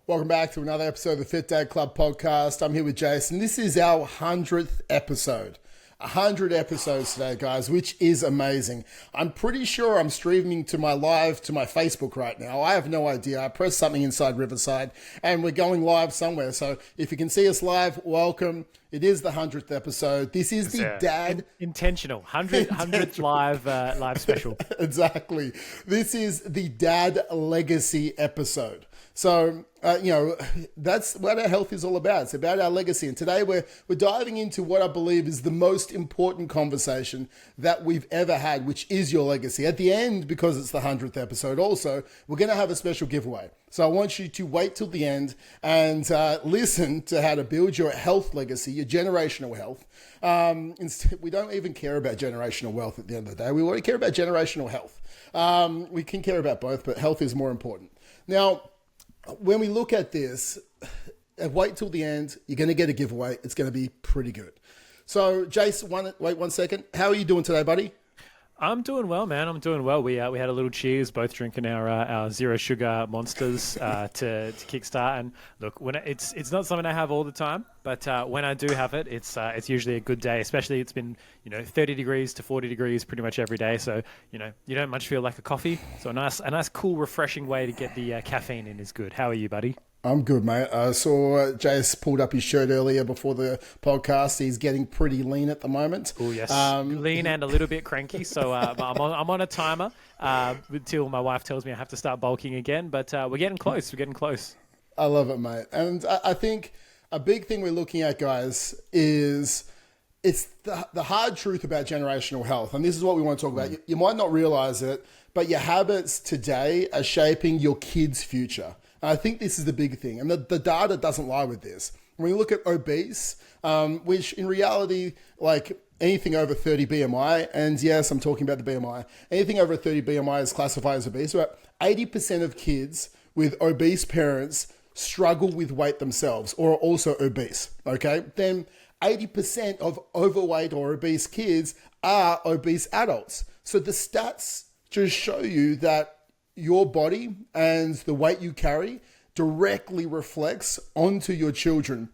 Welcome back to another episode of the Fit Dad Club podcast. I'm here with Jason. This is our 100th episode. 100 episodes today, guys, which is amazing. I'm pretty sure I'm streaming to my Facebook right now. I have no idea. I pressed something inside Riverside and we're going live somewhere. So if you can see us live, welcome. It is the 100th episode. This is the dad... Intentional. 100th live special. Exactly. This is the dad legacy episode. So, that's what our health is all about. It's about our legacy. And today we're diving into what I believe is the most important conversation that we've ever had, which is your legacy. At the end, because it's the 100th episode also, we're going to have a special giveaway. So I want you to wait till the end and listen to how to build your health legacy, your generational health. We don't even care about generational wealth at the end of the day. We want to care about generational health. We can care about both, but health is more important. Now, when we look at this, wait till the end. You're going to get a giveaway. It's going to be pretty good. So, Jace, wait 1 second. How are you doing today, buddy? I'm doing well, man. I'm doing well. We had a little cheers, both drinking our zero sugar monsters to kickstart. And look, when it's not something I have all the time, but when I do have it, it's usually a good day. Especially it's been 30 degrees to 40 degrees pretty much every day. So you don't much feel like a coffee. So a nice, cool, refreshing way to get the caffeine in is good. How are you, buddy? I'm good, mate. I saw Jace pulled up his shirt earlier before the podcast. He's getting pretty lean at the moment. Oh, yes. Lean and a little bit cranky. So I'm on a timer until my wife tells me I have to start bulking again. But we're getting close. We're getting close. I love it, mate. And I think a big thing we're looking at, guys, is it's the hard truth about generational health. And this is what we want to talk about. You might not realize it, but your habits today are shaping your kids' future. I think this is the big thing. And the data doesn't lie with this. When you look at obese, which in reality, like anything over 30 BMI, and yes, I'm talking about the BMI, anything over 30 BMI is classified as obese. About 80% of kids with obese parents struggle with weight themselves or are also obese, okay? Then 80% of overweight or obese kids are obese adults. So the stats just show you that your body and the weight you carry directly reflects onto your children.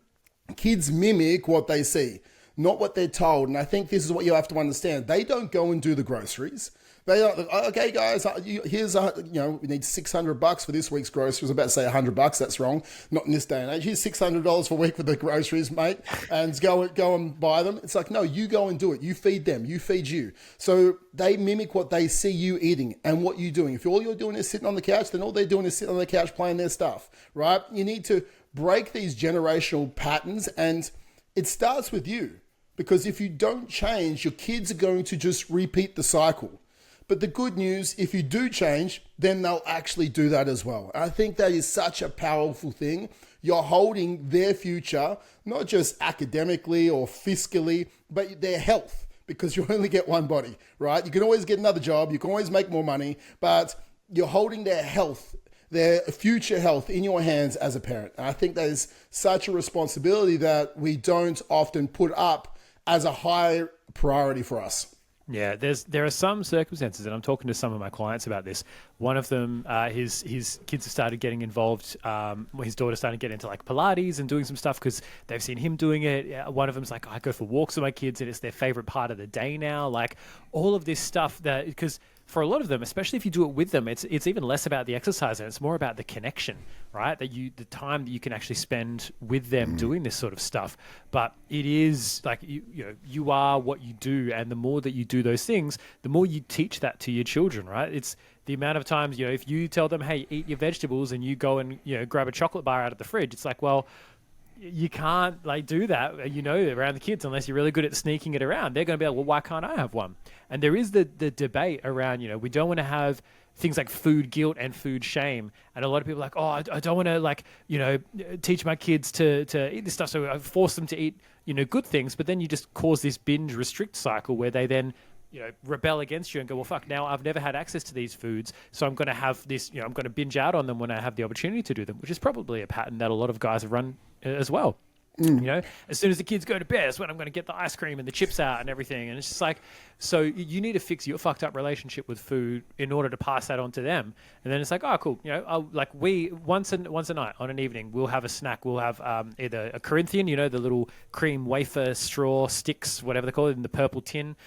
Kids mimic what they see, not what they're told. And I think this is what you have to understand. They don't go and do the groceries. They don't, okay, guys, here's we need $600 for this week's groceries. I was about to say $100. That's wrong. Not in this day and age. Here's $600 for a week for the groceries, mate, and go and buy them. It's like, no, you go and do it. You feed them. You feed you. So they mimic what they see you eating and what you're doing. If all you're doing is sitting on the couch, then all they're doing is sitting on the couch playing their stuff, right? You need to break these generational patterns, and it starts with you, because if you don't change, your kids are going to just repeat the cycle. But the good news, if you do change, then they'll actually do that as well. I think that is such a powerful thing. You're holding their future, not just academically or fiscally, but their health, because you only get one body, right? You can always get another job. You can always make more money, but you're holding their health, their future health in your hands as a parent. And I think that is such a responsibility that we don't often put up as a high priority for us. Yeah, there are some circumstances, and I'm talking to some of my clients about this. One of them, his kids have started getting involved. His daughter started getting into like Pilates and doing some stuff because they've seen him doing it. One of them's like, I go for walks with my kids, and it's their favorite part of the day now. Like all of this stuff that, because for a lot of them, especially if you do it with them, it's even less about the exercise and it's more about the connection, right? The time that you can actually spend with them doing this sort of stuff. But it is like you are what you do, and the more that you do those things, the more you teach that to your children, right? It's the amount of times if you tell them, hey, eat your vegetables, and you go and grab a chocolate bar out of the fridge, it's like, well, you can't like do that, around the kids unless you're really good at sneaking it around. They're going to be like, well, why can't I have one? And there is the debate around, we don't want to have things like food guilt and food shame. And a lot of people are like, oh, I don't want to teach my kids to eat this stuff. So I force them to eat, good things. But then you just cause this binge restrict cycle where they then, rebel against you and go, well, fuck, now I've never had access to these foods. So I'm going to have this, I'm going to binge out on them when I have the opportunity to do them, which is probably a pattern that a lot of guys have run as well. As soon as the kids go to bed, that's when I'm going to get the ice cream and the chips out and everything. And it's just like, So you need to fix your fucked up relationship with food in order to pass that on to them. And then it's like, oh, cool. You know, like we once a night on an evening, we'll have a snack. We'll have either a Corinthian, you know, the little cream wafer straw sticks, whatever they call it, in the purple tin.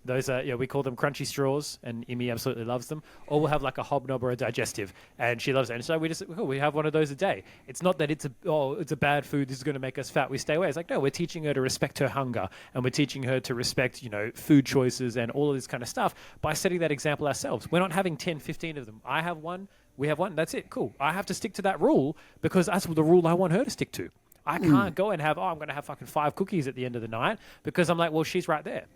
Those are, we call them crunchy straws, and Imi absolutely loves them. Or we'll have like a Hobnob or a Digestive, and she loves it. And so we have one of those a day. It's not that it's a bad food, this is going to make us fat, we stay away. It's like, no, we're teaching her to respect her hunger, and we're teaching her to respect, food choices and all of this kind of stuff by setting that example ourselves. We're not having 10, 15 of them. I have one, we have one, that's it, cool. I have to stick to that rule because that's the rule I want her to stick to. I can't go and have, I'm going to have fucking 5 cookies at the end of the night because I'm like, well, she's right there.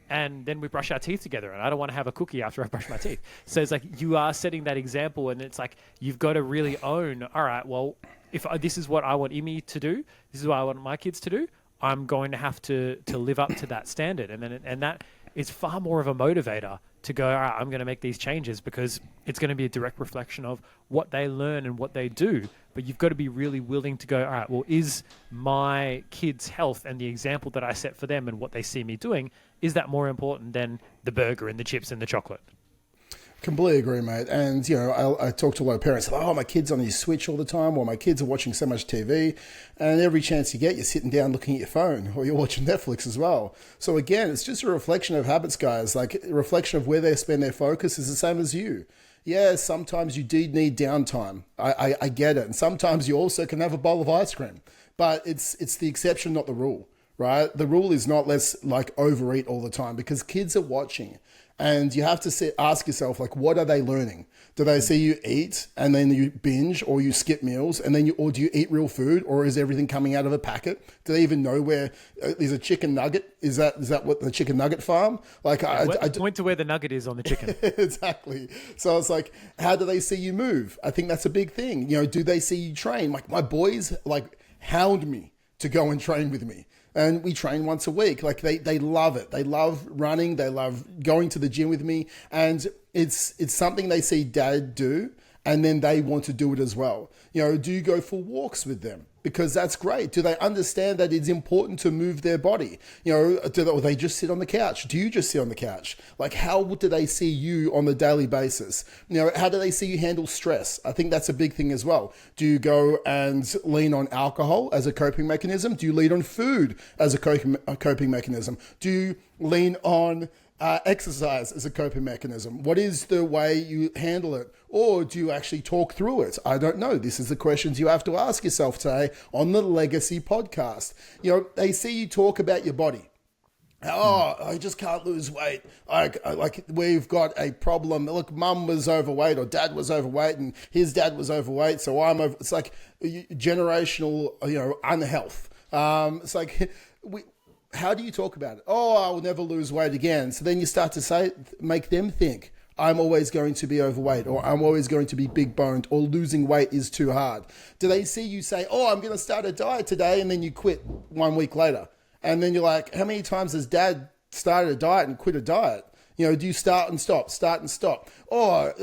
And then we brush our teeth together, and I don't want to have a cookie after I brush my teeth. So it's like you are setting that example, and it's like you've got to really own, all right, well, if this is what I want Imi to do, this is what I want my kids to do, I'm going to have to live up to that standard. And that is far more of a motivator to go, all right, I'm going to make these changes because it's going to be a direct reflection of what they learn and what they do. But you've got to be really willing to go, all right, well, is my kids' health and the example that I set for them and what they see me doing, is that more important than the burger and the chips and the chocolate? Completely agree, mate. And, I talk to a lot of parents, oh, my kid's on his Switch all the time, or my kids are watching so much TV. And every chance you get, you're sitting down looking at your phone, or you're watching Netflix as well. So again, it's just a reflection of habits, guys. Like a reflection of where they spend their focus is the same as you. Yeah, sometimes you do need downtime. I get it. And sometimes you also can have a bowl of ice cream. But it's the exception, not the rule, right? The rule is not let's overeat all the time because kids are watching. And you have to ask yourself, what are they learning? Do they see you eat and then you binge, or you skip meals, and then or do you eat real food, or is everything coming out of a packet? Do they even know where there's a chicken nugget? Is that what the chicken nugget farm? I point to where the nugget is on the chicken. Exactly. So it's like, how do they see you move? I think that's a big thing. Do they see you train? Like my boys hound me to go and train with me. And we train once a week. They love it. They love running. They love going to the gym with me. And it's something they see dad do, and then they want to do it as well. Do you go for walks with them? Because that's great. Do they understand that it's important to move their body? Or they just sit on the couch? Do you just sit on the couch? How do they see you on the daily basis? How do they see you handle stress? I think that's a big thing as well. Do you go and lean on alcohol as a coping mechanism? Do you lean on food as a coping mechanism? Do you lean on exercise as a coping mechanism? What is the way you handle it? Or do you actually talk through it? I don't know. This is the questions you have to ask yourself today on the Legacy podcast. They see you talk about your body. Oh, I just can't lose weight. We've got a problem. Look, mum was overweight or dad was overweight and his dad was overweight. So I'm over. It's like generational, unhealth. It's like, how do you talk about it? Oh, I will never lose weight again. So then you start to make them think, I'm always going to be overweight, or I'm always going to be big boned, or losing weight is too hard. Do they see you say, oh, I'm going to start a diet today, and then you quit 1 week later? And then you're like, how many times has dad started a diet and quit a diet? Do you start and stop? Or,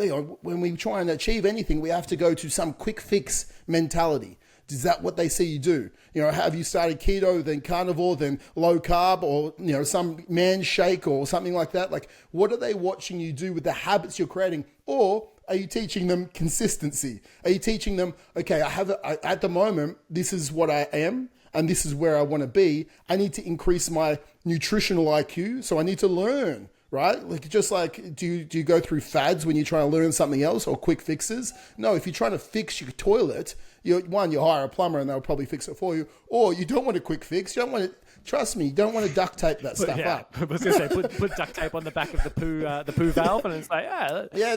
when we try and achieve anything, we have to go to some quick fix mentality. Is that what they see you do? Have you started keto, then carnivore, then low carb, or, some man shake or something like that? What are they watching you do with the habits you're creating? Or are you teaching them consistency? Are you teaching them, okay, at the moment, this is what I am, and this is where I want to be. I need to increase my nutritional IQ, so I need to learn. Right? Do you go through fads when you're trying to learn something else, or quick fixes? No, if you're trying to fix your toilet, you hire a plumber and they'll probably fix it for you. Or you don't want a quick fix. You don't want to, trust me, you don't want to duct tape that stuff up. I was going to say, put duct tape on the back of the poo valve, and it's like,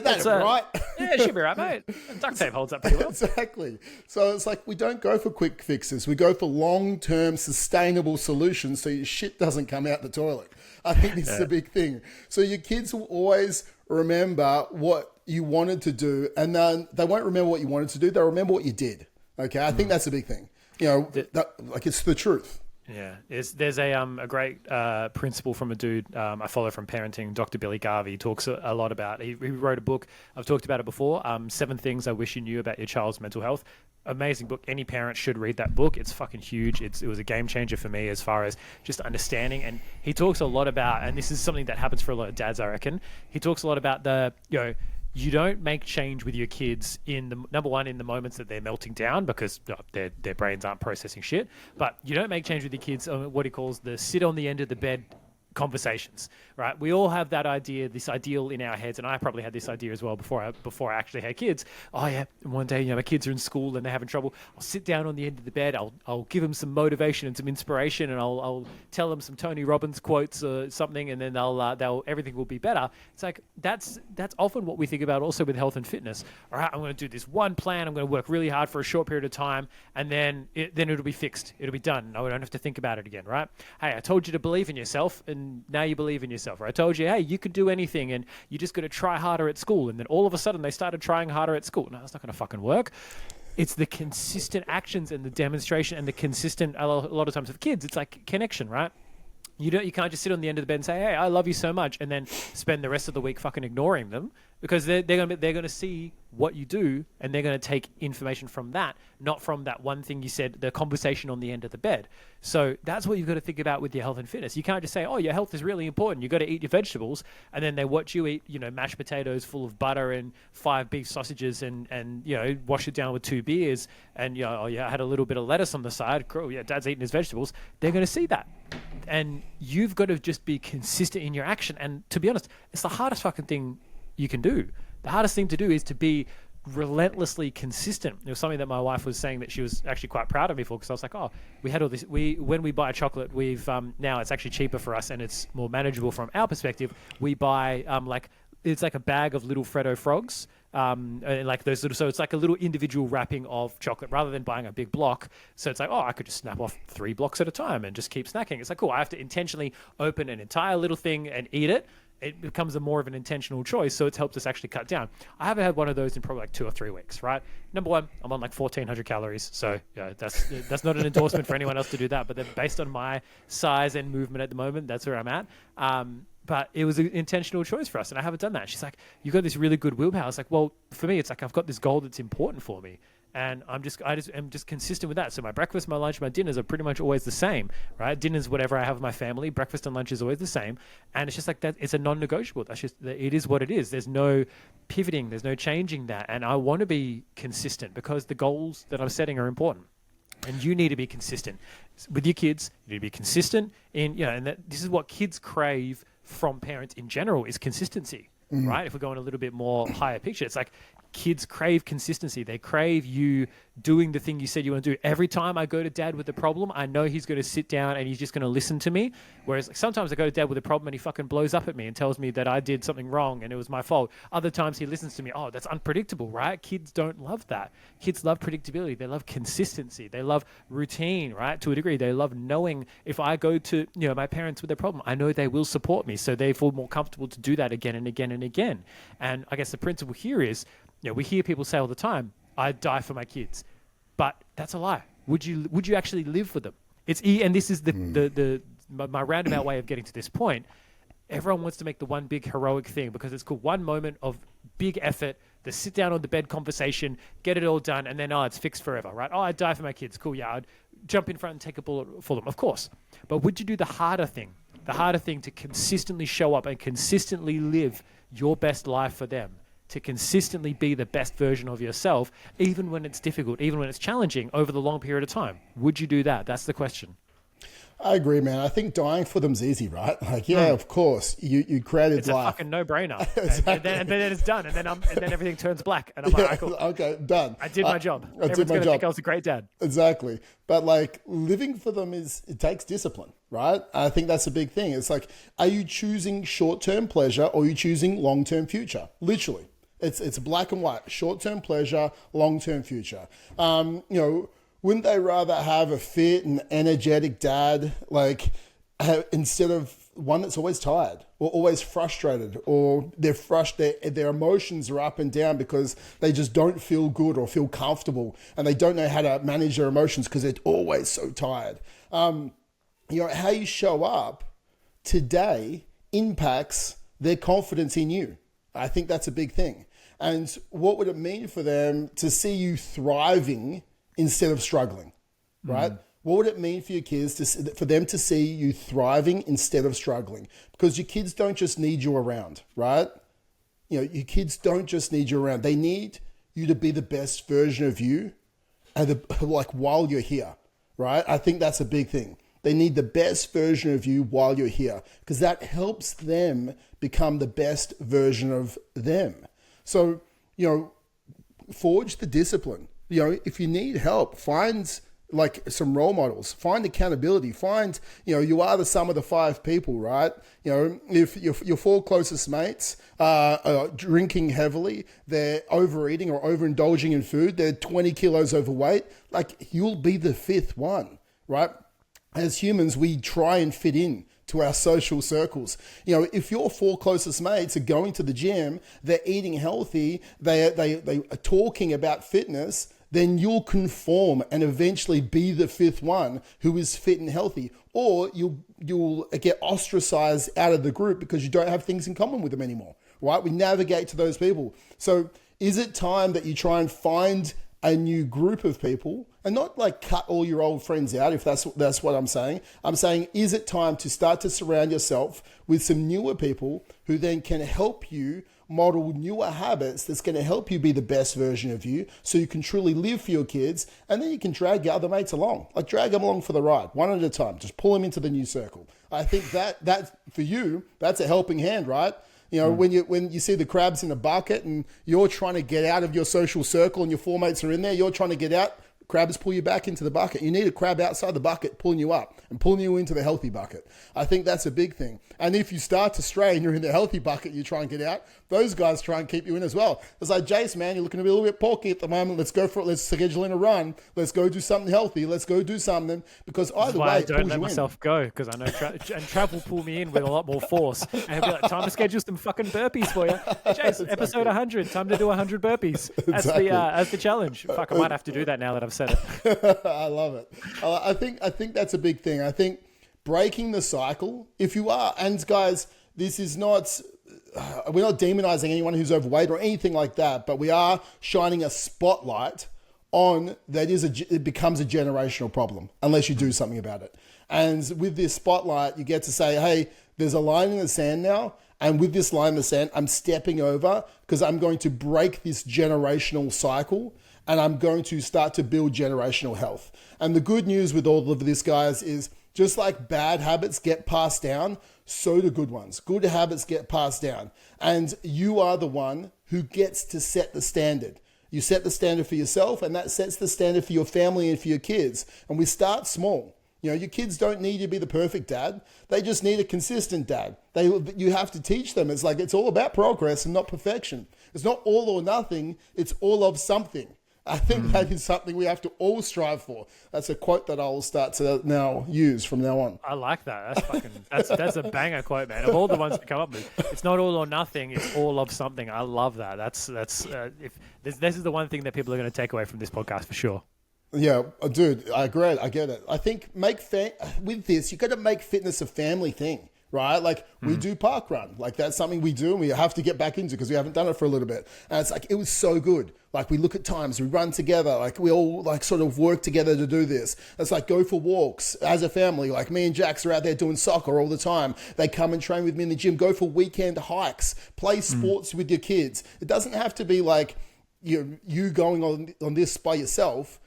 that's right. Yeah, it should be right, mate. Duct tape holds up pretty well. Exactly. So it's like, we don't go for quick fixes. We go for long-term sustainable solutions so your shit doesn't come out the toilet. I think this is a big thing. So your kids will always remember what you wanted to do, and then they won't remember what you wanted to do. They'll remember what you did. Okay, I think that's a big thing. It's the truth. Yeah, there's a great principle from a dude I follow from parenting, Dr. Billy Garvey. He talks a lot about. He wrote a book. I've talked about it before. 7 Things I Wish You Knew About Your Child's Mental Health. Amazing book. Any parent should read that book. It's fucking huge. It was a game changer for me as far as just understanding. And he talks a lot about, and this is something that happens for a lot of dads, I reckon. He talks a lot about you don't make change with your kids in the number one in the moments that they're melting down because their brains aren't processing shit. But you don't make change with your kids on what he calls the sit on the end of the bed conversations, right? We all have that idea, this ideal in our heads, and I probably had this idea as well before I actually had kids. Oh yeah, one day my kids are in school and they're having trouble. I'll sit down on the end of the bed. I'll give them some motivation and some inspiration, and I'll tell them some Tony Robbins quotes or something, and then they'll everything will be better. It's like that's often what we think about also with health and fitness. All right, I'm going to do this one plan. I'm going to work really hard for a short period of time, and then it'll be fixed. It'll be done. I don't have to think about it again, right? Hey, I told you to believe in yourself, and now you believe in yourself. Or I told you, hey, you can do anything, and you just got to try harder at school. And then all of a sudden they started trying harder at school. No, that's not going to fucking work. It's the consistent actions and the demonstration and the consistent, a lot of times with kids, it's like connection, right? You can't just sit on the end of the bed and say, hey, I love you so much, and then spend the rest of the week fucking ignoring them, because they're gonna see what you do, and they're gonna take information from that, not from that one thing you said, the conversation on the end of the bed. So that's what you've got to think about with your health and fitness. You can't just say, oh, your health is really important, you got to eat your vegetables, and then they watch you eat, mashed potatoes full of butter and 5 beef sausages and wash it down with 2 beers, and oh yeah, I had a little bit of lettuce on the side. Cool, yeah, dad's eating his vegetables. They're gonna see that. And you've got to just be consistent in your action. And to be honest, it's the hardest fucking thing you can do. The hardest thing to do is to be relentlessly consistent. It was something that my wife was saying that she was actually quite proud of me for, because I was like, oh, we had all this. When we buy chocolate, we've now it's actually cheaper for us and it's more manageable from our perspective. We buy it's like a bag of little Freddo frogs. And like those little, so it's like a little individual wrapping of chocolate rather than buying a big block. So it's like, oh, I could just snap off 3 blocks at a time and just keep snacking. It's like, cool, I have to intentionally open an entire little thing and eat it. It becomes more of an intentional choice. So it's helped us actually cut down. I haven't had one of those in probably like 2 or 3 weeks, right? Number one, I'm on like 1,400 calories. So yeah, that's not an endorsement for anyone else to do that. But then based on my size and movement at the moment, that's where I'm at. But it was an intentional choice for us, and I haven't done that. She's like, "You got this really good willpower." I was like, "Well, for me, it's like I've got this goal that's important for me, and I'm just consistent with that. So my breakfast, my lunch, my dinners are pretty much always the same, right? Dinners, whatever I have with my family, breakfast and lunch is always the same, and it's just like that. It's a non-negotiable. That's just it is what it is. There's no pivoting. There's no changing that, and I want to be consistent because the goals that I'm setting are important. And you need to be consistent with your kids. You need to be consistent in, and this is what kids crave from parents in general is consistency, right? If we're going a little bit more higher picture, it's like kids crave consistency. They crave you doing the thing you said you want to do. Every time I go to dad with a problem, I know he's going to sit down and he's just going to listen to me. Whereas like, sometimes I go to dad with a problem and he fucking blows up at me and tells me that I did something wrong and it was my fault. Other times he listens to me. Oh, that's unpredictable, right? Kids don't love that. Kids love predictability. They love consistency. They love routine, right? To a degree, they love knowing if I go to, my parents with a problem, I know they will support me. So they feel more comfortable to do that again and again and again. And I guess the principle here is, we hear people say all the time, I'd die for my kids. But that's a lie. Would you actually live for them? And this is my roundabout way of getting to this point. Everyone wants to make the one big heroic thing because it's called one moment of big effort, the sit down on the bed conversation, get it all done, and then, it's fixed forever, right? Oh, I'd die for my kids. Cool, yeah, I'd jump in front and take a bullet for them, of course. But would you do the harder thing? The harder thing to consistently show up and consistently live your best life for them, to consistently be the best version of yourself, even when it's difficult, even when it's challenging over the long period of time. Would you do that? That's the question. I agree, man. I think dying for them's easy, right? Like, of course, you created it's life. It's a fucking no-brainer. Exactly. and then it's done, and then everything turns black, and I'm like, cool. Okay, done. I did my job. I Everyone's going to think I was a great dad. Exactly. But like living for them it takes discipline, right? I think that's a big thing. It's like, are you choosing short-term pleasure or are you choosing long-term future? Literally. It's black and white, short-term pleasure, long-term future. Wouldn't they rather have a fit and energetic dad, instead of one that's always tired or always frustrated, or their emotions are up and down because they just don't feel good or feel comfortable and they don't know how to manage their emotions because they're always so tired. how you show up today impacts their confidence in you. I think that's a big thing. And what would it mean for them to see you thriving instead of struggling, right? What would it mean for your kids for them to see you thriving instead of struggling? Because your kids don't just need you around, right? Your kids don't just need you around. They need you to be the best version of you, and while you're here, right? I think that's a big thing. They need the best version of you while you're here, because that helps them become the best version of them. So, forge the discipline. If you need help, find some role models, find accountability, find, you are the sum of the five people, right? If your four closest mates are drinking heavily, they're overeating or overindulging in food, they're 20 kilos overweight, you'll be the fifth one, right? As humans, we try and fit in to our social circles. If your four closest mates are going to the gym, they're eating healthy, they are talking about fitness, then you'll conform and eventually be the fifth one who is fit and healthy. Or you'll get ostracized out of the group because you don't have things in common with them anymore, right? We navigate to those people. So is it time that you try and find a new group of people and not cut all your old friends out, if that's what I'm saying. I'm saying, is it time to start to surround yourself with some newer people who then can help you model newer habits that's going to help you be the best version of you so you can truly live for your kids, and then you can drag your other mates along. Drag them along for the ride, one at a time. Just pull them into the new circle. I think that for you, that's a helping hand, right? When you see the crabs in a bucket and you're trying to get out of your social circle and your four mates are in there, you're trying to get out, crabs pull you back into the bucket. You need a crab outside the bucket pulling you up and pulling you into the healthy bucket. I think that's a big thing. And if you start to stray and you're in the healthy bucket, you try and get out, those guys try and keep you in as well. It's like, Jace, man, you're looking to be a little bit porky at the moment. Let's go for it. Let's schedule in a run. Let's go do something healthy. Let's go do something. Because either way, I don't let myself go, because I know Trav will pull me in with a lot more force. And he'll be like, time to schedule some fucking burpees for you. Hey, Jace, episode 100, time to do 100 burpees. That's the challenge. Fuck, I might have to do that now that I've said it. I love it. I think that's a big thing. I think breaking the cycle, if you are, and guys, this is not, we're not demonizing anyone who's overweight or anything like that, but we are shining a spotlight on that it becomes a generational problem unless you do something about it. And with this spotlight, you get to say, hey, there's a line in the sand now. And with this line in the sand, I'm stepping over because I'm going to break this generational cycle and I'm going to start to build generational health. And the good news with all of this, guys, is just like bad habits get passed down, so do good ones. Good habits get passed down. And you are the one who gets to set the standard. You set the standard for yourself, and that sets the standard for your family and for your kids. And we start small. Your kids don't need you to be the perfect dad. They just need a consistent dad. You have to teach them. It's all about progress and not perfection. It's not all or nothing. It's all of something. I think that is something we have to all strive for. That's a quote that I'll start to now use from now on. I like that. That's a banger quote, man. Of all the ones to come up with, it's not all or nothing. It's all of something. I love that. This is the one thing that people are going to take away from this podcast for sure. Yeah, dude, I agree. I get it. I think with this, you got to make fitness a family thing. Right? We do park run. That's something we do and we have to get back into because we haven't done it for a little bit. And it was so good. We look at times, we run together, we all sort of work together to do this. It's go for walks as a family. Me and Jax are out there doing soccer all the time. They come and train with me in the gym, go for weekend hikes, play sports with your kids. It doesn't have to be you going on this by yourself.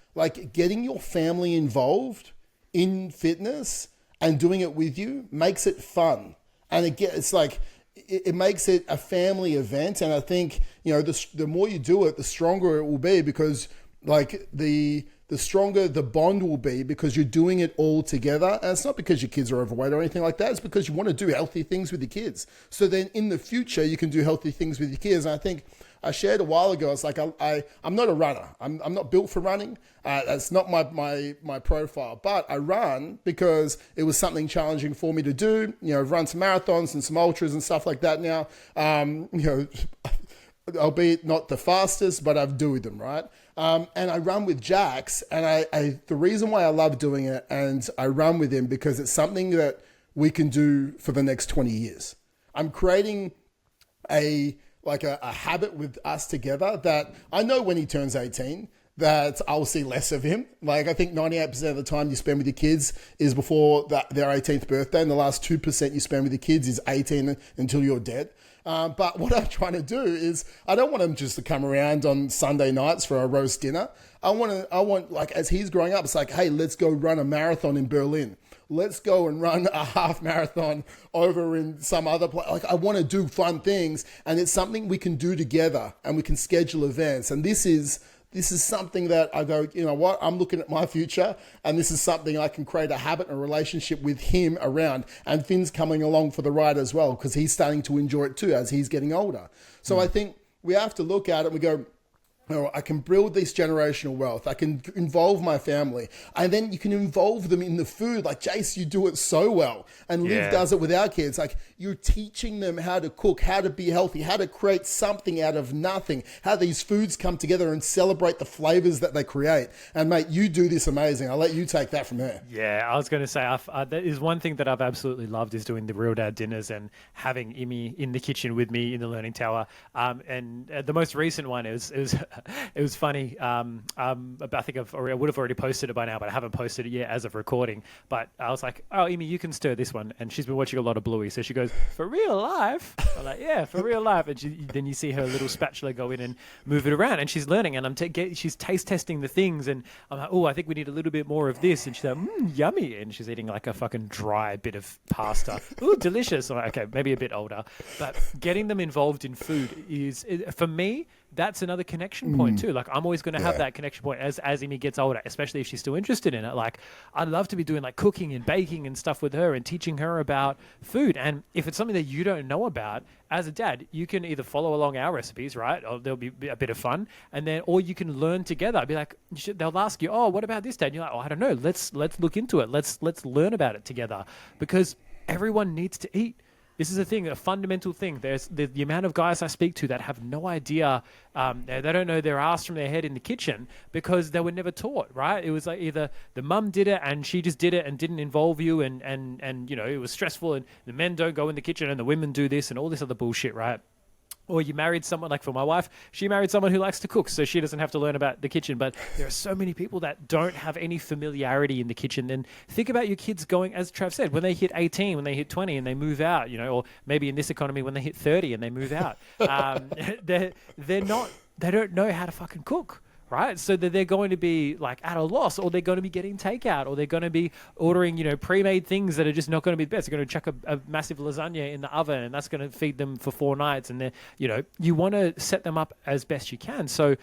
Getting your family involved in fitness and doing it with you makes it fun. And it makes it a family event. And I think, the more you do it, the stronger it will be because the stronger the bond will be because you're doing it all together. And it's not because your kids are overweight or anything like that. It's because you want to do healthy things with your kids. So then in the future, you can do healthy things with your kids. And I think I shared a while ago, it's I'm not a runner. I'm not built for running. That's not my profile. But I run because it was something challenging for me to do. I've run some marathons and some ultras and stuff like that now. Albeit not the fastest, but I've doing them, right? And I run with Jax, and the reason why I love doing it, and I run with him because it's something that we can do for the next 20 years. I'm creating a habit with us together that I know when he turns 18 that I'll see less of him. Like, I think 98% of the time you spend with your kids is before their 18th birthday, and the last 2% you spend with your kids is 18 until you're dead. But what I'm trying to do is I don't want him just to come around on Sunday nights for a roast dinner. I want like, as he's growing up, it's like, hey, let's go run a marathon in Berlin. Let's go and run a half marathon over in some other place. Like, I want to do fun things, and it's something we can do together, and we can schedule events. And this is something that I go, you know what, I'm looking at my future, and this is something I can create a habit and a relationship with him around. And Finn's coming along for the ride as well, because he's starting to enjoy it too as he's getting older. So I think we have to look at it and we go, oh, I can build this generational wealth. I can involve my family. And then you can involve them in the food. Like, Jace, you do it so well. And Liv does it with our kids. Like, you're teaching them how to cook, how to be healthy, how to create something out of nothing, how these foods come together and celebrate the flavors that they create. And, mate, you do this amazing. I'll let you take that from there. Yeah, I was going to say, that is one thing that I've absolutely loved is doing the Real Dad dinners and having Imi in the kitchen with me in the Learning Tower. And the most recent one it was funny. I think I would have already posted it by now, but I haven't posted it yet as of recording. But I was like, oh, Amy, you can stir this one. And she's been watching a lot of Bluey. So she goes, for real life? I'm like, yeah, for real life. And then you see her little spatula go in and move it around. And she's learning. And she's taste testing the things. And I'm like, oh, I think we need a little bit more of this. And she's like, yummy. And she's eating like a fucking dry bit of pasta. Ooh, delicious. I'm like, okay, maybe a bit older. But getting them involved in food for me, that's another connection point too. Like, I'm always going to have that connection point as Amy gets older, especially if she's still interested in it. Like, I'd love to be doing like cooking and baking and stuff with her and teaching her about food. And if it's something that you don't know about, as a dad, you can either follow along our recipes, right? Or there'll be a bit of fun, or you can learn together. I'd be like, they'll ask you, oh, what about this, Dad? And you're like, oh, I don't know. Let's look into it. Let's learn about it together, because everyone needs to eat. This is a thing, a fundamental thing. There's the amount of guys I speak to that have no idea. They don't know their ass from their head in the kitchen because they were never taught, right? It was like either the mum did it and she just did it and didn't involve you, and you know, it was stressful, and the men don't go in the kitchen and the women do this and all this other bullshit, right? Or you married someone, like for my wife, she married someone who likes to cook, so she doesn't have to learn about the kitchen. But there are so many people that don't have any familiarity in the kitchen. Then think about your kids going, as Trav said, when they hit 18, when they hit 20 and they move out, you know, or maybe in this economy when they hit 30 and they move out. They don't know how to fucking cook. Right, so that they're going to be like at a loss, or they're going to be getting takeout, or they're going to be ordering, you know, pre-made things that are just not going to be the best. They're going to chuck a massive lasagna in the oven, and that's going to feed them for 4 nights. And you know, you want to set them up as best you can. So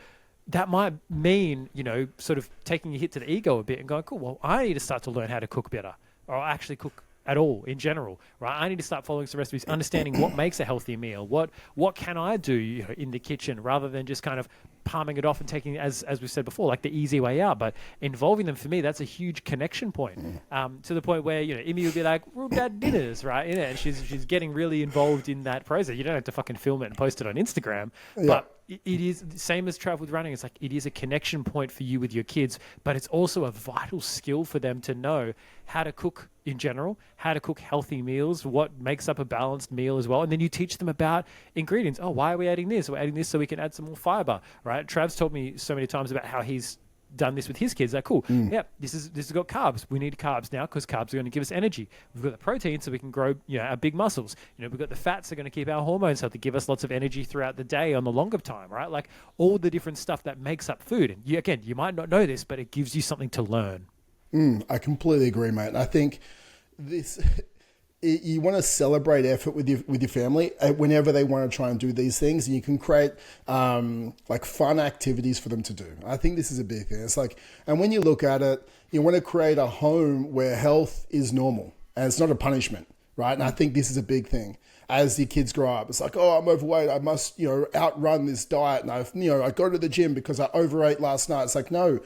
that might mean, you know, sort of taking a hit to the ego a bit and going, cool, well, I need to start to learn how to cook better, or actually cook at all in general, right? I need to start following some recipes, understanding what makes a healthy meal, what can I do, you know, in the kitchen, rather than just kind of palming it off and taking, as we said before, like the easy way out. But involving them, for me, that's a huge connection point, to the point where, you know, Imi would be like, Real Dad dinners, right? And she's getting really involved in that process. You don't have to fucking film it and post it on Instagram, but it is the same as Trav with running. It's like, it is a connection point for you with your kids, but it's also a vital skill for them to know how to cook in general, how to cook healthy meals, what makes up a balanced meal as well. And then you teach them about ingredients. Oh, why are we adding this? We're adding this so we can add some more fiber, right? Trav's told me so many times about how he's done this with his kids. Like, cool, yeah, this has got carbs. We need carbs now because carbs are going to give us energy. We've got the protein so we can grow, you know, our big muscles. You know, we've got the fats that are going to keep our hormones healthy, give us lots of energy throughout the day on the longer time, right? Like all the different stuff that makes up food. And you might not know this, but it gives you something to learn. I completely agree, mate. And I think you want to celebrate effort with your family whenever they want to try and do these things, and you can create like fun activities for them to do. I think this is a big thing. It's like, and when you look at it, you want to create a home where health is normal and it's not a punishment, right? And I think this is a big thing. As the kids grow up, it's like, oh, I'm overweight, I must, you know, outrun this diet, and I go to the gym because I overate last night. It's like, no,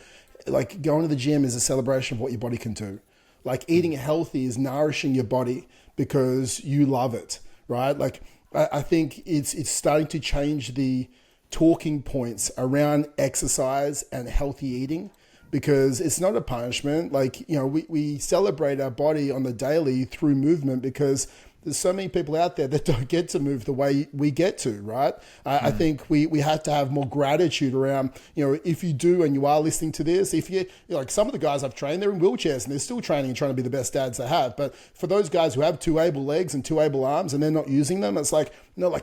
like going to the gym is a celebration of what your body can do. Like eating healthy is nourishing your body because you love it, right? Like I think it's starting to change the talking points around exercise and healthy eating, because it's not a punishment. Like, we celebrate our body on the daily through movement, because there's so many people out there that don't get to move the way we get to, right? I think we have to have more gratitude around, if you do and you are listening to this, if like some of the guys I've trained, they're in wheelchairs and they're still training and trying to be the best dads they have. But for those guys who have 2 able legs and 2 able arms and they're not using them, it's like,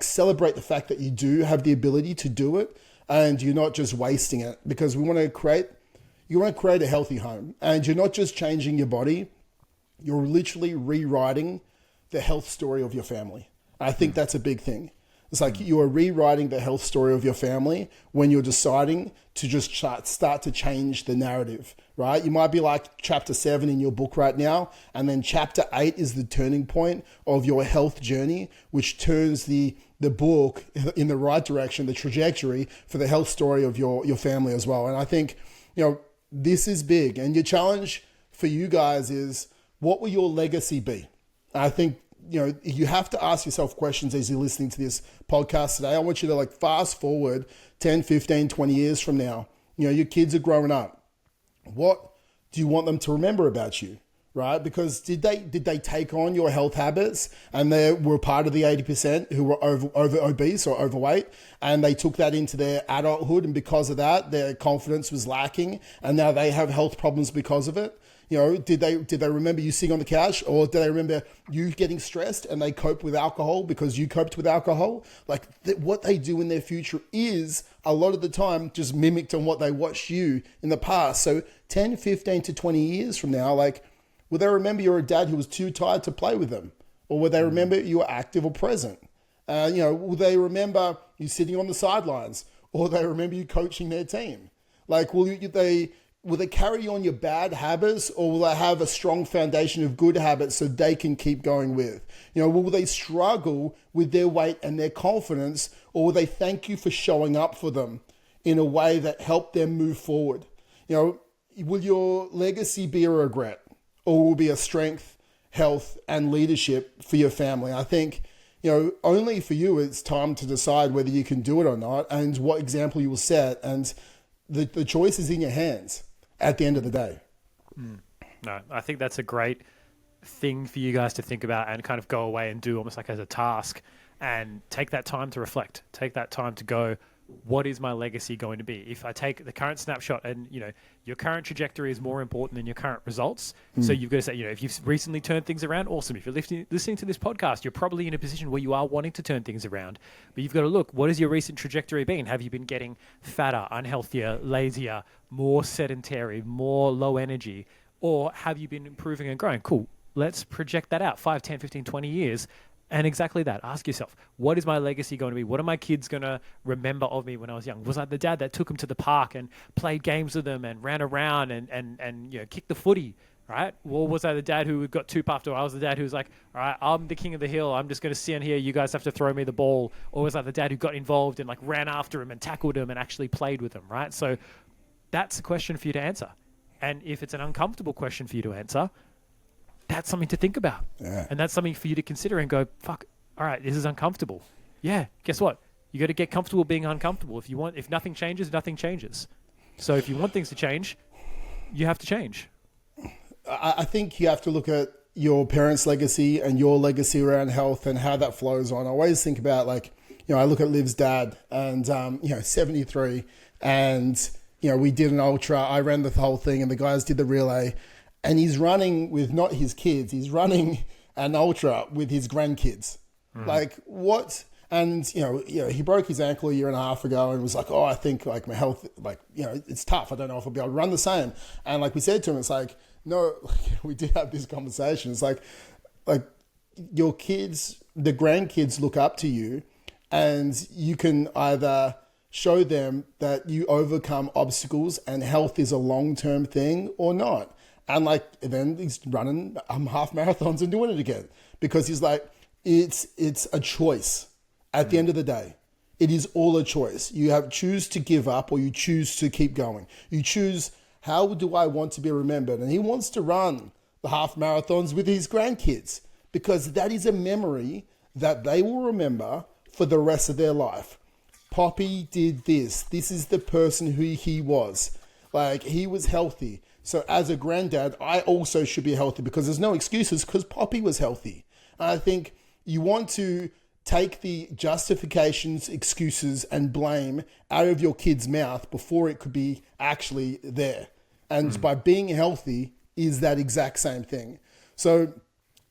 celebrate the fact that you do have the ability to do it and you're not just wasting it, because you want to create a healthy home, and you're not just changing your body, you're literally rewriting the health story of your family. I think that's a big thing. It's like you are rewriting the health story of your family when you're deciding to just start to change the narrative, right? You might be like chapter 7 in your book right now, and then chapter 8 is the turning point of your health journey, which turns the book in the right direction, the trajectory for the health story of your family as well. And I think, this is big. And your challenge for you guys is, what will your legacy be? I think, you have to ask yourself questions as you're listening to this podcast today. I want you to fast forward 10, 15, 20 years from now. Your kids are growing up. What do you want them to remember about you, right? Because did they take on your health habits and they were part of the 80% who were over obese or overweight, and they took that into their adulthood, and because of that, their confidence was lacking and now they have health problems because of it? Did they remember you sitting on the couch, or did they remember you getting stressed and they cope with alcohol because you coped with alcohol? What they do in their future is a lot of the time just mimicked on what they watched you in the past. So 10, 15 to 20 years from now, will they remember you're a dad who was too tired to play with them? Or will they remember you were active or present? Will they remember you sitting on the sidelines? Or they remember you coaching their team? Will they carry on your bad habits, or will they have a strong foundation of good habits so they can keep going with? Will they struggle with their weight and their confidence, or will they thank you for showing up for them in a way that helped them move forward? Will your legacy be a regret, or will it be a strength, health, and leadership for your family? I think, only for you, it's time to decide whether you can do it or not, and what example you will set. And the choice is in your hands at the end of the day. No, I think that's a great thing for you guys to think about and kind of go away and do almost like as a task, and take that time to reflect, take that time to go, what is my legacy going to be? If I take the current snapshot and, your current trajectory is more important than your current results. So you've got to say, if you've recently turned things around, awesome. If you're listening to this podcast, you're probably in a position where you are wanting to turn things around. But you've got to look, what has your recent trajectory been? Have you been getting fatter, unhealthier, lazier, more sedentary, more low energy? Or have you been improving and growing? Cool. Let's project that out 5, 10, 15, 20 years. And exactly that. Ask yourself, what is my legacy going to be? What are my kids going to remember of me when I was young? Was I the dad that took them to the park and played games with them and ran around and kicked the footy, right? Or was I the dad who got too puffed? Or I was the dad who was like, all right, I'm the king of the hill. I'm just going to stand here. You guys have to throw me the ball. Or was I the dad who got involved and ran after him and tackled him and actually played with him, right? So that's a question for you to answer. And if it's an uncomfortable question for you to answer, that's something to think about. Yeah. And that's something for you to consider and go, fuck, all right, this is uncomfortable. Yeah, guess what? You got to get comfortable being uncomfortable. If nothing changes, nothing changes. So if you want things to change, you have to change. I think you have to look at your parents' legacy and your legacy around health and how that flows on. I always think about I look at Liv's dad and, 73, and, we did an ultra. I ran the whole thing and the guys did the relay. And he's running with not his kids. He's running an ultra with his grandkids. What? And, he broke his ankle a year and a half ago and was like, I think my health, it's tough. I don't know if I'll be able to run the same. And we said to him, it's no, we did have this conversation. It's like your kids, the grandkids look up to you, and you can either show them that you overcome obstacles and health is a long-term thing or not. And then he's running half marathons and doing it again, because he's it's a choice at the end of the day. It is all a choice. You choose to give up or you choose to keep going. You choose, how do I want to be remembered? And he wants to run the half marathons with his grandkids, because that is a memory that they will remember for the rest of their life. Poppy did this. This is the person who he was. Like, he was healthy. So as a granddad, I also should be healthy because there's no excuses because Poppy was healthy. And I think you want to take the justifications, excuses, and blame out of your kid's mouth before it could be actually there. And by being healthy is that exact same thing. So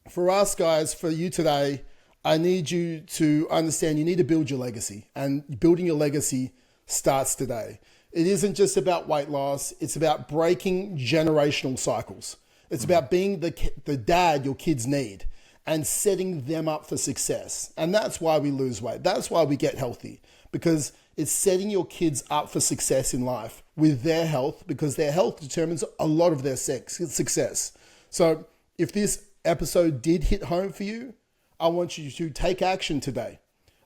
for us guys, for you today, I need you to understand you need to build your legacy. And building your legacy starts today. It isn't just about weight loss. It's about breaking generational cycles. It's about being the dad your kids need and setting them up for success. And that's why we lose weight. That's why we get healthy, because it's setting your kids up for success in life with their health, because their health determines a lot of their success. So if this episode did hit home for you, I want you to take action today.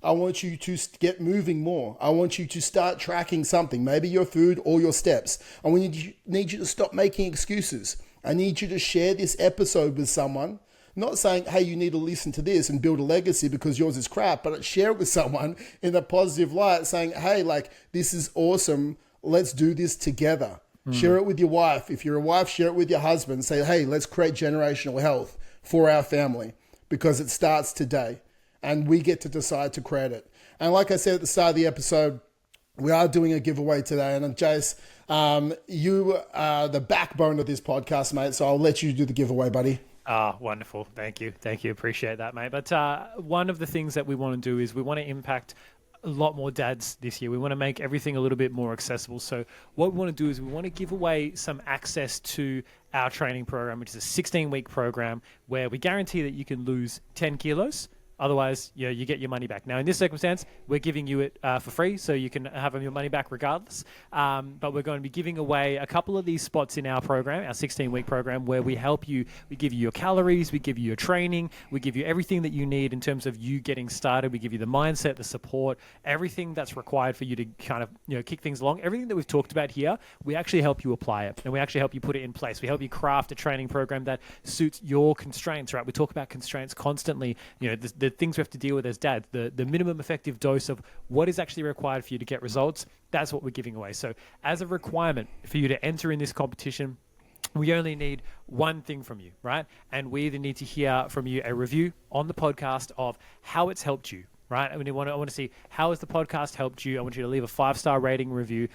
I want you to get moving more. I want you to start tracking something, maybe your food or your steps. I need you to stop making excuses. I need you to share this episode with someone. Not saying, hey, you need to listen to this and build a legacy because yours is crap, but share it with someone in a positive light saying, hey, like, this is awesome. Let's do this together. Share it with your wife. If you're a wife, share it with your husband. Say, hey, let's create generational health for our family because it starts today. And we get to decide to create it. And like I said at the start of the episode, we are doing a giveaway today. And Jace, you are the backbone of this podcast, mate. So I'll let you do the giveaway, buddy. Wonderful. Thank you. Appreciate that, mate. But one of the things that we want to do is we want to impact a lot more dads this year. We want to make everything a little bit more accessible. So what we want to do is we want to give away some access to our training program, which is a 16-week program where we guarantee that you can lose 10 kilos. Otherwise, you get your money back. Now, in this circumstance, we're giving you it for free, so you can have your money back regardless. But we're going to be giving away a couple of these spots in our program, our 16-week program, where we help you. We give you your calories, we give you your training, we give you everything that you need in terms of you getting started. We give you the mindset, the support, everything that's required for you to kind of kick things along. Everything that we've talked about here, we actually help you apply it, and we actually help you put it in place. We help you craft a training program that suits your constraints. Right? We talk about constraints constantly. The things we have to deal with as dads, the minimum effective dose of what is actually required for you to get results, that's what we're giving away. So as a requirement for you to enter in this competition, we only need one thing from you, right? And we either need to hear from you a review on the podcast of how it's helped you, right? I want to see how has the podcast helped you. I want you to leave a 5-star rating review,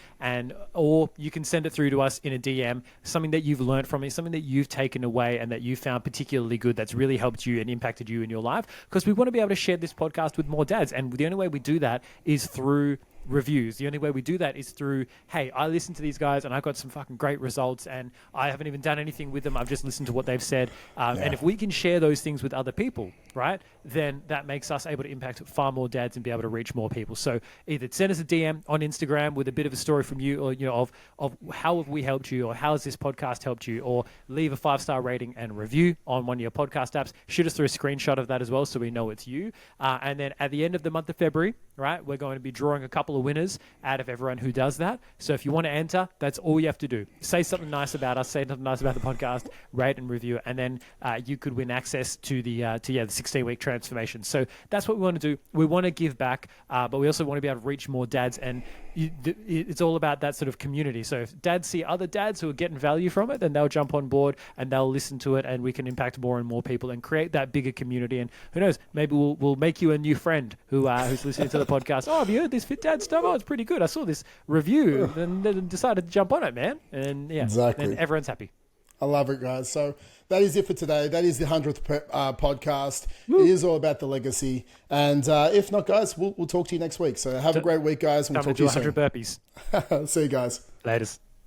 or you can send it through to us in a DM, something that you've learned from it, something that you've taken away and that you found particularly good that's really helped you and impacted you in your life, because we want to be able to share this podcast with more dads. And the only way we do that is through reviews. The only way we do that is through, hey, I listened to these guys and I got some fucking great results and I haven't even done anything with them. I've just listened to what they've said. And if we can share those things with other people, right, then that makes us able to impact far more dads and be able to reach more people. So either send us a DM on Instagram with a bit of a story from you, or of how have we helped you, or how has this podcast helped you, or leave a 5-star rating and review on one of your podcast apps. Shoot us through a screenshot of that as well so we know it's you. And then at the end of the month of February, right, we're going to be drawing a couple of winners out of everyone who does that. So if you want to enter, that's all you have to do. Say something nice about us, say something nice about the podcast, rate and review, and then you could win access to the 16-week transformation. So that's what we want to do. We want to give back, but we also want to be able to reach more dads, and it's all about that sort of community. So if dads see other dads who are getting value from it, then they'll jump on board and they'll listen to it, and we can impact more and more people and create that bigger community. And who knows, maybe we'll make you a new friend who's listening to the podcast. Oh, have you heard this Fit Dad stuff? Oh, it's pretty good. I saw this review and then decided to jump on it, man. And exactly. And everyone's happy. I love it, guys. So that is it for today. That is the 100th podcast. Woo. It is all about the legacy. And if not, guys, we'll talk to you next week. So have a great week, guys. And we'll talk to you soon. 100 burpees. See you guys. Laters.